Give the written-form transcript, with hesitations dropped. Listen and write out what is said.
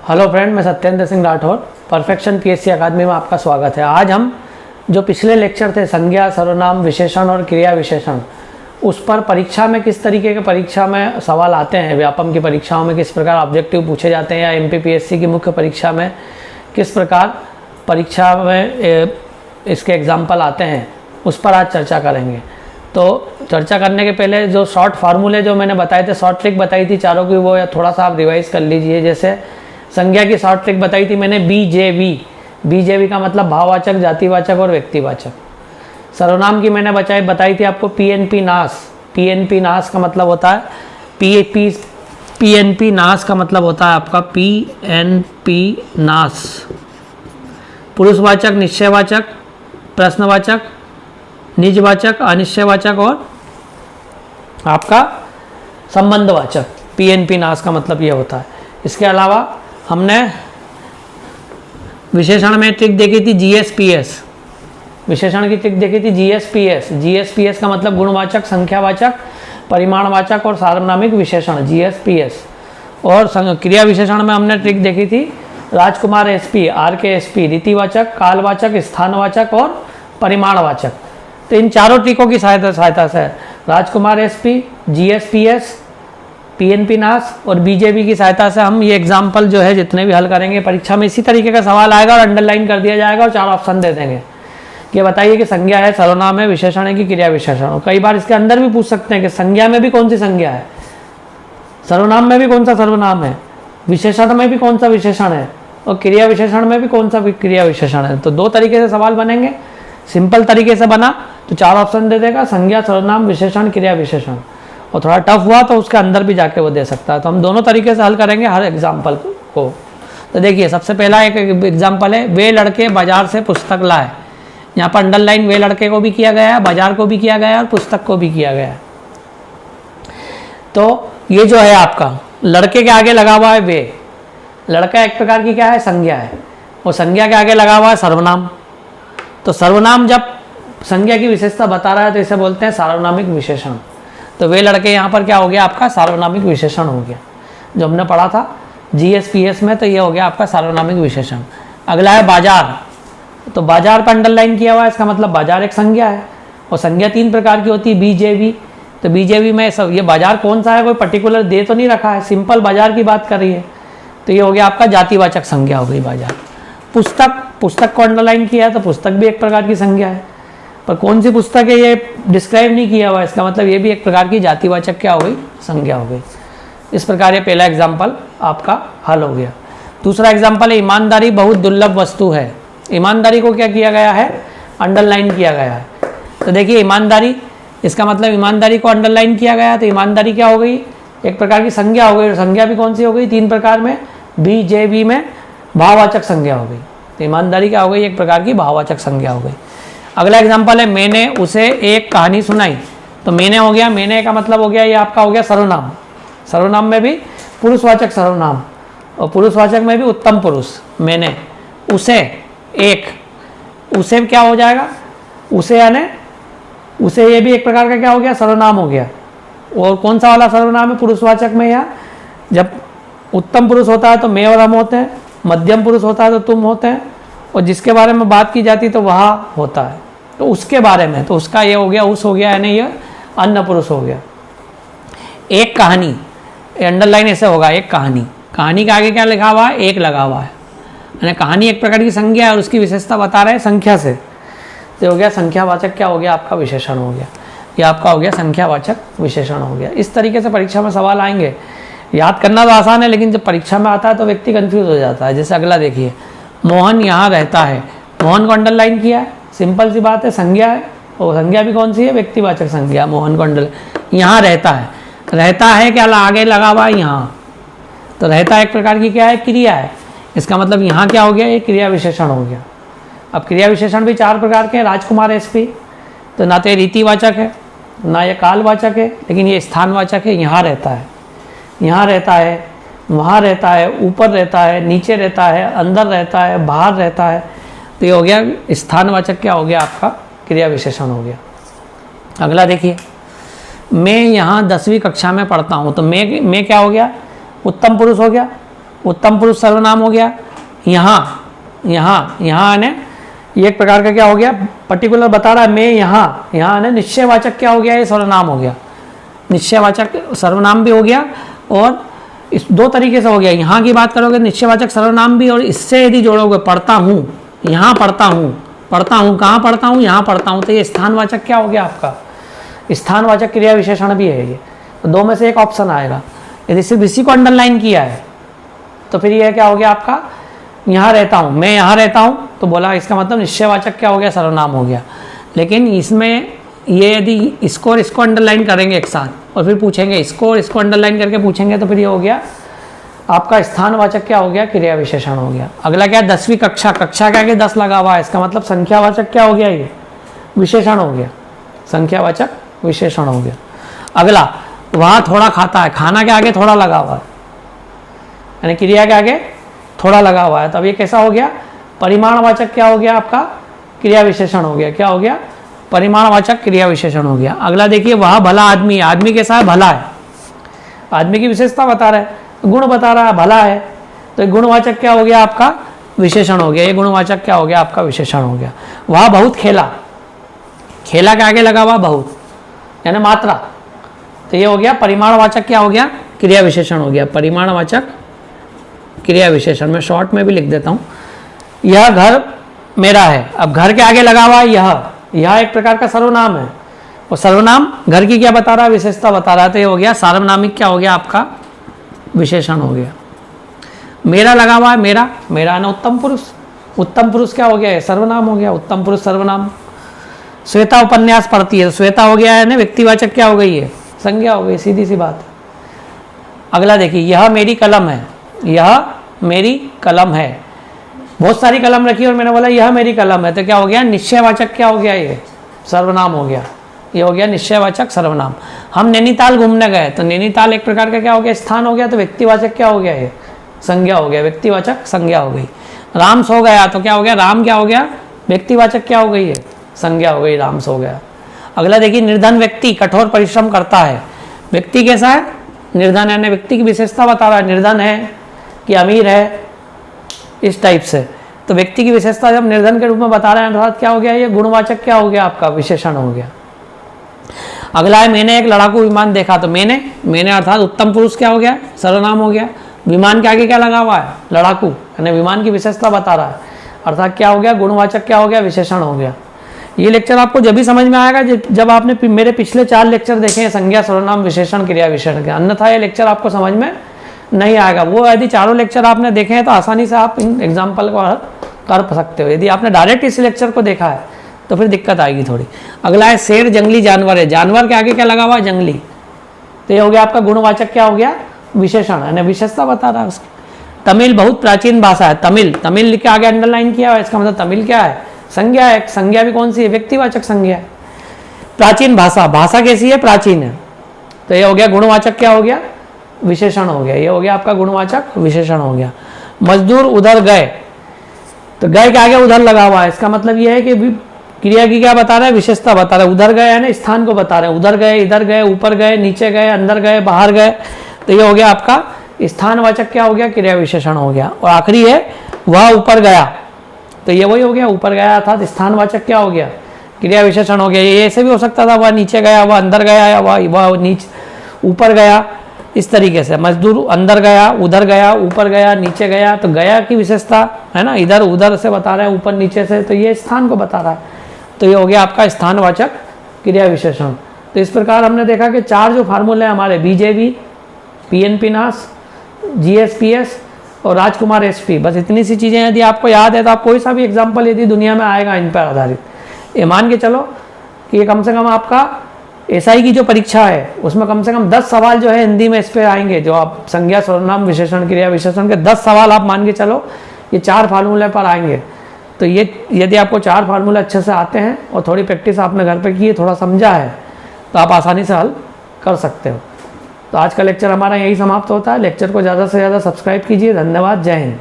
Hello friend, मैं Satyendra Singh Rathore, perfection PSC अकादमी में आपका स्वागत है। आज हम जो पिछले लेक्चर थे संज्ञा, सर्वनाम, विशेषण और क्रिया विशेषण, उस पर परीक्षा में किस तरीके के परीक्षा में सवाल आते हैं, व्यापम की परीक्षाओं में किस प्रकार ऑब्जेक्टिव पूछे जाते हैं या एमपीपीएससी की मुख्य परीक्षा में किस प्रकार परीक्षा में इसके एग्जाम्पल आते हैं, उस पर आज चर्चा करेंगे। तो चर्चा करने के पहले जो शॉर्ट फार्मूले जो मैंने बताए थे, शॉर्ट ट्रिक बताई थी चारों की, वो या थोड़ा सा आप रिवाइज कर लीजिए। जैसे संज्ञा की शॉर्ट ट्रिक बताई थी मैंने, बीजेवी का मतलब भाववाचक, जातिवाचक और व्यक्तिवाचक। सर्वनाम की मैंने बताई थी आपको पीएनपी नाश का मतलब होता है पीएनपी नाश का मतलब होता है आपका पीएनपी नाश। पुरुषवाचक, निश्चयवाचक, प्रश्नवाचक, निजवाचक, अनिश्चयवाचक और आपका संबंधवाचक। पीएनपी नाश का मतलब ये होता है। इसके अलावा हमने विशेषण में ट्रिक देखी थी जीएसपीएस, विशेषण की ट्रिक देखी थी जीएसपीएस का मतलब गुणवाचक, संख्यावाचक, परिमाणवाचक और सार्वनामिक विशेषण, जीएसपीएस। और क्रिया विशेषण में हमने ट्रिक देखी थी राजकुमार एसपी, आरके एसपी, रीतिवाचक, कालवाचक, स्थानवाचक और परिमाणवाचक। तो इन चारों ट्रिकों की सहायता से राजकुमार एसपी, जीएसपीएस, पीएनपी नाश और बीजेपी की सहायता से हम ये एग्जाम्पल जो है जितने भी हल करेंगे परीक्षा में इसी तरीके का सवाल आएगा और अंडरलाइन कर दिया जाएगा और 4 ऑप्शन दे देंगे कि बताइए कि संज्ञा है, सर्वनाम है, विशेषण है कि क्रिया विशेषण। और कई बार इसके अंदर भी पूछ सकते हैं कि संज्ञा में भी कौन सी संज्ञा है, सर्वनाम में भी कौन सा सर्वनाम है, विशेषण में भी कौन सा विशेषण है और क्रिया विशेषण में भी कौन सा क्रिया विशेषण है। तो 2 तरीके से सवाल बनेंगे। सिंपल तरीके से बना तो 4 ऑप्शन दे देगा, संज्ञा, सर्वनाम, विशेषण, क्रिया विशेषण। और थोड़ा टफ हुआ तो उसके अंदर भी जाके वो दे सकता है। तो हम दोनों तरीके से हल करेंगे हर एग्जाम्पल को। तो देखिए सबसे पहला एक एग्जाम्पल है, वे लड़के बाजार से पुस्तक लाए। यहाँ पर अंडरलाइन वे लड़के को भी किया गया है, बाजार को भी किया गया है और पुस्तक को भी किया गया है। तो ये जो है आपका लड़के के आगे लगा हुआ है वे, लड़का एक प्रकार की क्या है, संज्ञा है, और संज्ञा के आगे लगा हुआ है सर्वनाम। तो सर्वनाम जब संज्ञा की विशेषता बता रहा है तो इसे बोलते हैं सार्वनामिक विशेषण। तो वे लड़के यहाँ पर क्या हो गया आपका सार्वनामिक विशेषण हो गया, जो हमने पढ़ा था जीएसपीएस में। तो ये हो गया आपका सार्वनामिक विशेषण। अगला है बाजार। तो बाजार पर अंडरलाइन किया हुआ है, इसका मतलब बाजार एक संज्ञा है और संज्ञा 3 प्रकार की होती है, बीजेवी। तो बीजेवी में सब ये बाजार कौन सा है कोई पर्टिकुलर दे तो नहीं रखा है, सिंपल बाजार की बात कर रही है। तो ये हो गया आपका जातिवाचक संज्ञा हो गई बाजार। पुस्तक को अंडरलाइन किया है तो पुस्तक भी एक प्रकार की संज्ञा है, पर कौन सी पुस्तक है ये डिस्क्राइब नहीं किया हुआ, इसका मतलब ये भी एक प्रकार की जातिवाचक क्या हो गई, संज्ञा हो गई। इस प्रकार ये पहला एग्जाम्पल आपका हल हो गया। दूसरा एग्जाम्पल है ईमानदारी बहुत दुर्लभ वस्तु है। ईमानदारी को क्या किया गया है, अंडरलाइन किया गया है। तो देखिए ईमानदारी, इसका मतलब ईमानदारी को अंडरलाइन किया गया है तो ईमानदारी क्या हो गई, एक प्रकार की संज्ञा हो गई। और संज्ञा भी कौन सी हो गई, 3 प्रकार में, बीजेवी में भाववाचक संज्ञा हो गई। तो ईमानदारी क्या हो गई, एक प्रकार की भाववाचक संज्ञा हो गई। अगला एग्जाम्पल है मैंने उसे एक कहानी सुनाई। तो मैंने हो गया, मैंने का मतलब हो गया ये आपका हो गया सर्वनाम। सर्वनाम में भी पुरुषवाचक सर्वनाम और पुरुषवाचक में भी उत्तम पुरुष। मैंने उसे एक, उसे क्या हो जाएगा, उसे यानी उसे, ये भी एक प्रकार का क्या हो गया, सर्वनाम हो गया। और कौन सा वाला सर्वनाम है पुरुषवाचक में, या जब उत्तम पुरुष होता है तो मैं और हम होते हैं, मध्यम पुरुष होता है तो तुम होते हैं, और जिसके बारे में बात की जाती तो वह होता है। तो उसके बारे में, तो उसका ये हो गया, उस हो गया, यानी ये अन्य पुरुष हो गया। एक कहानी, अंडरलाइन ऐसे होगा, एक कहानी, कहानी के आगे क्या लिखा हुआ है, एक लगा हुआ है, यानी कहानी एक प्रकार की संज्ञा है और उसकी विशेषता बता रहे हैं संख्या से। तो हो गया संख्यावाचक क्या हो गया आपका, विशेषण हो गया। ये आपका हो गया संख्यावाचक विशेषण हो गया। इस तरीके से परीक्षा में सवाल आएंगे। याद करना तो आसान है, लेकिन जब परीक्षा में आता है तो व्यक्ति कन्फ्यूज हो जाता है। जैसे अगला देखिए, मोहन यहाँ रहता है। मोहन को अंडरलाइन किया है, सिंपल सी बात है, संज्ञा है, और संज्ञा भी कौन सी है, व्यक्तिवाचक संज्ञा। मोहन को अंडरलाइन, यहाँ रहता है, रहता है क्या आगे लगा हुआ है यहाँ, तो रहता एक प्रकार की क्या है, क्रिया है। इसका मतलब यहाँ क्या हो गया, ये क्रिया विशेषण हो गया। अब क्रिया विशेषण भी 4 प्रकार के हैं, राजकुमार एसपी। तो ना तो ये रीतिवाचक है, ना ये कालवाचक है, लेकिन ये स्थानवाचक है। यहाँ रहता है, यहाँ रहता है, वहाँ रहता है, ऊपर रहता है, नीचे रहता है, अंदर रहता है, बाहर रहता है। तो ये हो गया स्थानवाचक क्या हो गया आपका, क्रिया विशेषण हो गया। अगला देखिए, मैं यहाँ 10वीं कक्षा में पढ़ता हूँ। तो मैं क्या हो गया, उत्तम पुरुष हो गया। उत्तम पुरुष सर्वनाम हो गया। यहाँ यहाँ यहाँ ने ये एक प्रकार का क्या हो गया, पर्टिकुलर बता रहा है मैं यहाँ, यहाँ ने निश्चयवाचक क्या हो गया, ये सर्वनाम हो गया। निश्चयवाचक सर्वनाम भी हो गया और इस दो तरीके से हो गया। यहाँ की बात करोगे निश्चयवाचक सर्वनाम भी, और इससे यदि जोड़ोगे पढ़ता हूँ, यहाँ पढ़ता हूँ, पढ़ता हूँ कहाँ पढ़ता हूँ, यहाँ पढ़ता हूँ, तो ये स्थानवाचक क्या हो गया आपका, स्थानवाचक क्रिया विशेषण भी है ये। तो दो में से एक ऑप्शन आएगा। यदि सिर्फ इसी को अंडरलाइन किया है तो फिर ये क्या हो गया आपका, यहाँ रहता हूँ, मैं यहाँ रहता हूँ, तो बोला इसका मतलब निश्चयवाचक क्या हो गया, सर्वनाम हो गया। लेकिन इसमें ये यदि इसको और इसको अंडरलाइन करेंगे एक साथ और फिर पूछेंगे इसको और इसको अंडरलाइन करके पूछेंगे, तो फिर ये हो गया आपका स्थानवाचक क्या हो गया, क्रिया विशेषण हो गया। अगला क्या है, 10वीं कक्षा, कक्षा के आगे 10 लगा हुआ है, इसका मतलब संख्यावाचक क्या हो गया, ये विशेषण हो गया, संख्यावाचक विशेषण हो गया। अगला वहाँ थोड़ा खाता है, खाना के आगे थोड़ा लगा हुआ है, यानी क्रिया के आगे थोड़ा लगा हुआ है, तब ये कैसा हो गया, परिमाणवाचक क्या हो गया आपका, क्रिया विशेषण हो गया। क्या हो गया, परिमाणवाचक क्रिया विशेषण हो गया। अगला देखिए, वह भला आदमी, आदमी कैसा है, भला है, आदमी की विशेषता बता रहा है, गुण बता रहा है, भला है, तो एक गुणवाचक क्या हो गया आपका, विशेषण हो गया। ये गुणवाचक क्या हो गया आपका, विशेषण हो गया। वह बहुत खेला, खेला के आगे लगा हुआ बहुत यानी मात्रा, तो ये हो गया परिमाणवाचक क्या हो गया, क्रिया विशेषण हो गया, परिमाणवाचक क्रिया विशेषण। मैं शॉर्ट में भी लिख देता हूँ, यह घर मेरा है, अब घर के आगे लगा हुआ यह एक प्रकार का सर्वनाम है, और सर्वनाम घर की क्या बता रहा है, विशेषता बता रहा है, तो ये हो गया सार्वनामिक क्या हो गया आपका, विशेषण हो गया। मेरा लगा हुआ है, मेरा, मेरा ना उत्तम पुरुष, उत्तम पुरुष क्या हो गया है, सर्वनाम हो गया, उत्तम पुरुष सर्वनाम। श्वेता उपन्यास पढ़ती है, तो श्वेता हो गया है ना व्यक्तिवाचक क्या हो गई है, संज्ञा हो गई, सीधी सी बात। अगला देखिए, यह मेरी कलम है, यह मेरी कलम है, बहुत सारी कलम रखी और मैंने बोला यह मेरी कलम है, तो क्या हो गया, निश्चयवाचक क्या हो गया, ये सर्वनाम हो गया, ये हो गया निश्चयवाचक सर्वनाम। हम नैनीताल घूमने गए, तो नैनीताल एक प्रकार का क्या हो गया, स्थान हो गया, तो व्यक्तिवाचक क्या हो गया, ये संज्ञा हो गया, व्यक्तिवाचक संज्ञा हो गई। राम सो गया, तो क्या हो गया, राम क्या हो गया, व्यक्तिवाचक क्या हो गई है, संज्ञा हो गई, राम सो गया। अगला देखिए, निर्धन व्यक्ति कठोर परिश्रम करता है, व्यक्ति कैसा है, निर्धन है, व्यक्ति की विशेषता बता रहा है, निर्धन है कि अमीर है, इस टाइप से। तो व्यक्ति की विशेषता जब निर्धन के रूप में बता रहे हैं, अर्थात क्या हो गया, ये गुणवाचक क्या हो गया आपका, विशेषण हो गया। अगला है, मैंने एक लड़ाकू विमान देखा, तो मैंने अर्थात उत्तम पुरुष क्या हो गया, सर्वनाम हो गया। विमान के आगे क्या लगा हुआ है, लड़ाकू, यानी विमान की विशेषता बता रहा है, अर्थात क्या हो गया, गुणवाचक क्या हो गया, विशेषण हो गया। ये लेक्चर आपको जब भी समझ में आएगा जब आपने मेरे पिछले 4 लेक्चर देखे हैं संज्ञा, सर्वनाम, विशेषण, क्रिया विशेषण के, अन्यथा ये लेक्चर आपको समझ में नहीं आएगा। वो यदि चारों लेक्चर आपने देखे हैं तो आसानी से आप इन एग्जाम्पल को हल कर सकते हो। यदि आपने डायरेक्ट इस लेक्चर को देखा है तो फिर दिक्कत आएगी थोड़ी। अगला है, शेर जंगली जानवर है, जानवर के आगे क्या लगा हुआ है, जंगली, तो ये हो गया आपका गुणवाचक क्या हो गया, विशेषण, यानी विशेषता बता रहा है उसकी। तमिल बहुत प्राचीन भाषा है, तमिल लिख के आगे अंडरलाइन किया हुआ है, इसका मतलब तमिल क्या है, संज्ञा है। संज्ञा भी कौन सी है, व्यक्तिवाचक संज्ञा है। प्राचीन भाषा, भाषा कैसी है, प्राचीन है, तो ये हो गया गुणवाचक क्या हो गया, विशेषण हो गया, ये हो गया आपका गुणवाचक विशेषण हो गया। मजदूर उधर गए, तो गए के आगे उधर लगा हुआ है, इसका मतलब ये है कि क्रिया की क्या बता रहा है, विशेषता बता रहा है। उधर गए यानी स्थान को बता रहे हैं, उधर गए, इधर गए, ऊपर गए, नीचे गए, अंदर गए, बाहर गए, तो ये हो गया आपका स्थानवाचक क्या हो गया, क्रिया विशेषण हो गया। और आखिरी है, वह ऊपर गया, तो ये वही हो गया, ऊपर गया अर्थात स्थानवाचक क्या हो गया, क्रिया विशेषण हो गया। ये ऐसे भी हो सकता था, वह नीचे गया, वह अंदर गया, या वह नीचे ऊपर गया, इस तरीके से। मजदूर अंदर गया, उधर गया, ऊपर गया, नीचे गया, तो गया की विशेषता है ना, इधर उधर से बता रहे हैं, ऊपर नीचे से, तो ये स्थान को बता रहा है, तो ये हो गया आपका स्थानवाचक क्रिया विशेषण। तो इस प्रकार हमने देखा कि 4 जो फार्मूले हैं हमारे, बीजेबी, पीएनपी नास, जीएसपीएस और राजकुमार एसपी, बस इतनी सी चीज़ें यदि आपको याद है तो आप कोई सा भी एग्जाम्पल यदि दुनिया में आएगा इन पर आधारित, ये मान के चलो कि ये कम से कम आपका एसआई की जो परीक्षा है उसमें कम से कम 10 सवाल जो है हिंदी में इस पर आएंगे, जो आप संज्ञा, सर्वनाम, विशेषण, क्रिया विशेषण के 10 सवाल आप मान के चलो ये 4 फार्मूले पर आएंगे। तो ये यदि आपको 4 फार्मूले अच्छे से आते हैं और थोड़ी प्रैक्टिस आपने घर पे की है, थोड़ा समझा है, तो आप आसानी से हल कर सकते हो। तो आज का लेक्चर हमारा यही समाप्त होता है। लेक्चर को ज़्यादा से ज़्यादा सब्सक्राइब कीजिए। धन्यवाद, जय हिंद।